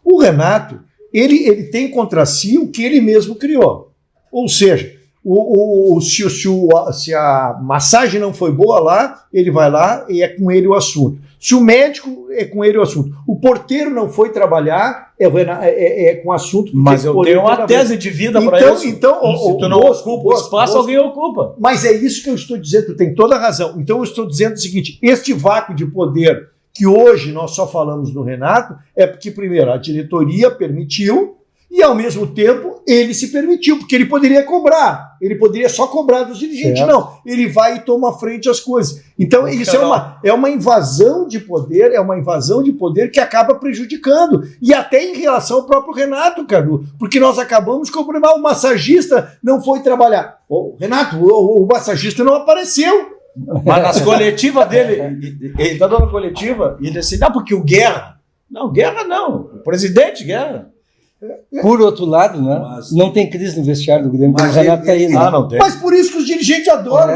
O Renato, ele tem contra si o que ele mesmo criou. Ou seja, se a massagem não foi boa lá, ele vai lá e é com ele o assunto. Se o médico, é com ele o assunto. O porteiro não foi trabalhar, é com o assunto. Mas eu tenho uma tese de vida para isso. Então, se tu não ocupa o espaço, alguém ocupa. Mas é isso que eu estou dizendo, tu tem toda a razão. Então eu estou dizendo o seguinte, este vácuo de poder que hoje nós só falamos no Renato, é porque, primeiro, a diretoria permitiu e, ao mesmo tempo, ele se permitiu, porque ele poderia cobrar. Ele poderia só cobrar dos dirigentes. Certo. Não, ele vai e toma frente às coisas. Então, isso é uma invasão de poder, que acaba prejudicando. E até em relação ao próprio Renato, Cadu, porque nós acabamos com o problema, o massagista não foi trabalhar. Renato, o massagista não apareceu. Mas nas coletivas dele, ele está dando coletiva, e ele disse, não, porque o Guerra. Não, Guerra não. O presidente Guerra. Por outro lado, né? Não tem crise no vestiário do Grêmio, porque o Renato está aí, né? Não tem. Mas por isso que os dirigentes adoram,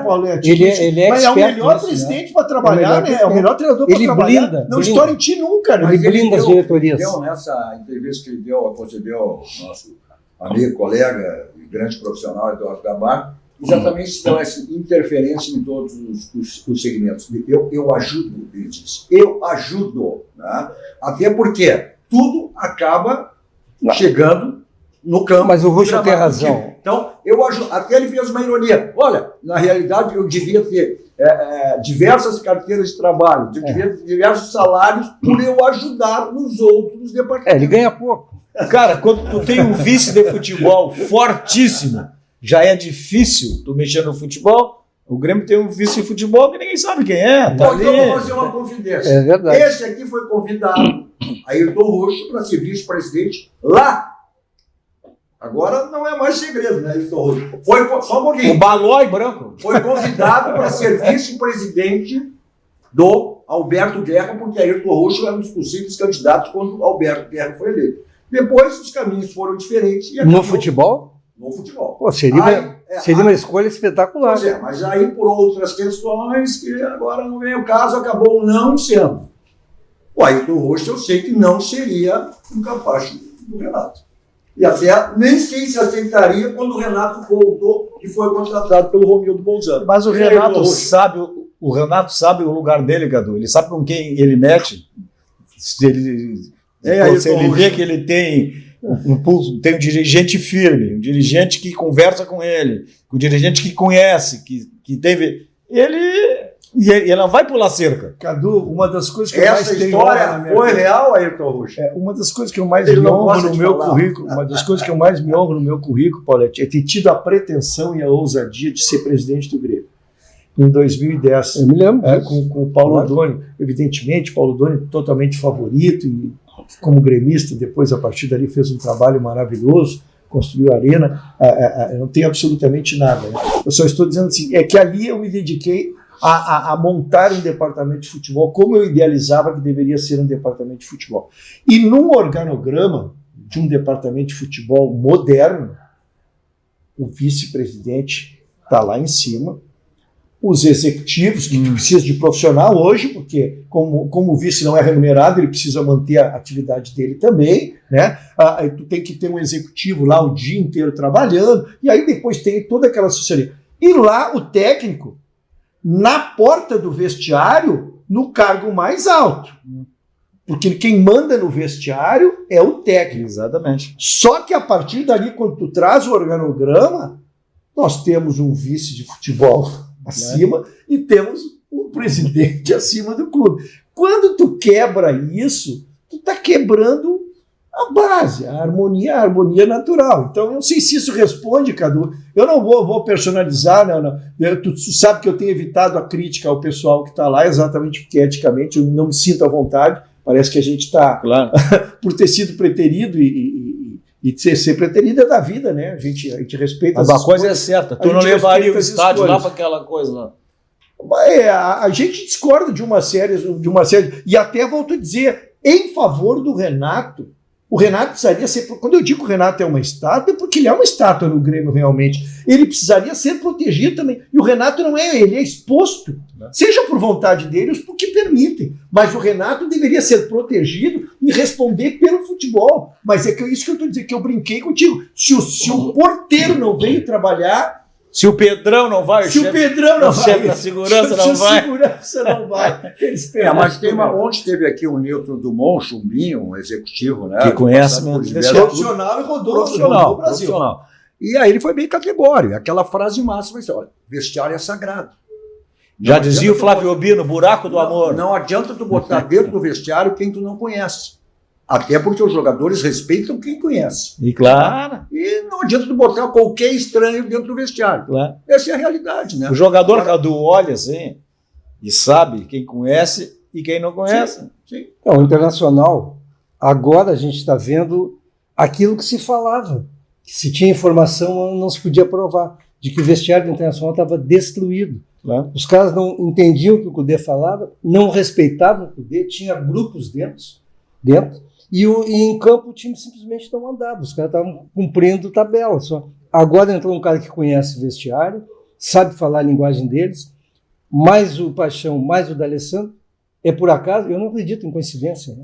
Paulete? Ele é mas é o melhor presidente para trabalhar, né? É o melhor treinador para trabalhar. Não estoura em ti nunca, né? Ele blinda as diretorias. Ele deu nessa entrevista que ele deu, concedeu ao nosso amigo, colega e grande profissional, Eduardo Gabar, exatamente então, essa interferência em todos os segmentos. Eu ajudo, ele disse. Eu ajudo. Né? Até porque tudo acaba chegando no campo. Mas o Russo tem razão. Então, eu ajudo. Até ele fez uma ironia. Olha, na realidade, eu devia ter diversas carteiras de trabalho, diversos salários por eu ajudar nos outros departamentos. Ele ganha pouco. Cara, quando tu tem um vice de futebol fortíssimo, já é difícil tu mexer no futebol. O Grêmio tem um vice de futebol que ninguém sabe quem é. Então eu vou fazer uma confidência. É verdade. Esse aqui foi convidado, Ayrton Roxo, para ser vice-presidente lá. Agora não é mais segredo, né, Ayrton Roxo? Foi só um pouquinho. O Balói branco. Foi convidado para ser vice-presidente do Alberto Guerra, porque Ayrton Roxo era um dos possíveis candidatos quando Alberto Guerra foi eleito. Depois os caminhos foram diferentes. E no futebol? No futebol. Pô, seria uma escolha espetacular. Pois mas aí por outras questões que agora não vem o caso, acabou não sendo. O Ayrton Roxo eu sei que não seria um capacho do Renato. E até nem sei se aceitaria quando o Renato voltou e foi contratado pelo Romildo Bolzano. Mas o Renato sabe o lugar dele, Cadu. Ele sabe com quem ele mete. Se ele vê que ele tem tem um dirigente firme, um dirigente que conversa com ele, um dirigente que conhece, que teve... Ele não vai pular cerca. Cadu, uma das coisas que eu mais tenho... Essa história foi real, Ayrton Roxo? Uma das coisas que eu mais me honro no meu currículo, Paulete, é ter tido a pretensão e a ousadia de ser presidente do Grêmio. Em 2010. Eu me lembro. Com o Paulo Odoni. Evidentemente, Paulo Odoni totalmente favorito e como gremista, depois a partir dali fez um trabalho maravilhoso, construiu a arena, eu não tenho absolutamente nada. Né? Eu só estou dizendo assim, é que ali eu me dediquei a montar um departamento de futebol como eu idealizava que deveria ser um departamento de futebol. E num organograma de um departamento de futebol moderno, o vice-presidente está lá em cima, os executivos, que precisa de profissional hoje, porque como o vice não é remunerado, ele precisa manter a atividade dele também, né? Tu tem que ter um executivo lá o dia inteiro trabalhando, e aí depois tem toda aquela assessoria. E lá o técnico, na porta do vestiário, no cargo mais alto. Porque quem manda no vestiário é o técnico. Exatamente. Só que a partir dali, quando tu traz o organograma, nós temos um vice de futebol acima e temos um presidente acima do clube. Quando tu quebra isso, tu está quebrando a base, a harmonia natural. Então, eu não sei se isso responde, Cadu. Eu não vou personalizar, não. Tu sabe que eu tenho evitado a crítica ao pessoal que está lá, exatamente porque eticamente eu não me sinto à vontade. Parece que a gente está, claro, por ter sido preterido e ser preterido é da vida, né? A gente respeita as escolhas. Mas uma coisa é certa, tu não levaria o estádio lá para aquela coisa lá. A gente discorda de uma série, e até volto a dizer, em favor do Renato, O Renato precisaria ser... Quando eu digo que o Renato é uma estátua, é porque ele é uma estátua no Grêmio realmente. Ele precisaria ser protegido também. E o Renato não é, ele é exposto. Seja por vontade deles, porque permitem. Mas o Renato deveria ser protegido e responder pelo futebol. Mas é isso que eu estou dizendo, que eu brinquei contigo. Se o porteiro não veio trabalhar... Se o Pedrão não vai, Se o Pedrão não vai, chefe da segurança não vai. Se o segurança não vai. Mas ontem teve aqui o Newton Dumont, Chumbinho, um executivo, né? Que conhece mesmo. Profissional e rodou o Brasil. Profissional. E aí ele foi bem categórico. Aquela frase máxima, olha, vestiário é sagrado. Já dizia o Flávio Obino, buraco do amor. Não adianta tu botar dentro do vestiário quem tu não conhece. Até porque os jogadores respeitam quem conhece. E claro. E não adianta tu botar qualquer estranho dentro do vestiário. Claro. Essa é a realidade, né? O jogador, Cadu, olha assim e sabe quem conhece e quem não conhece. Sim. Então, o Internacional, agora a gente está vendo aquilo que se falava. Que se tinha informação, não se podia provar. De que o vestiário do Internacional estava destruído. Claro. Os caras não entendiam o que o Cudê falava, não respeitavam o Cudê, tinha grupos dentro. E em campo o time simplesmente não andava, os caras estavam cumprindo tabela só. Agora entrou um cara que conhece o vestiário, sabe falar a linguagem deles, mais o Paixão, mais o D'Alessandro. É por acaso? Eu não acredito em coincidência, né?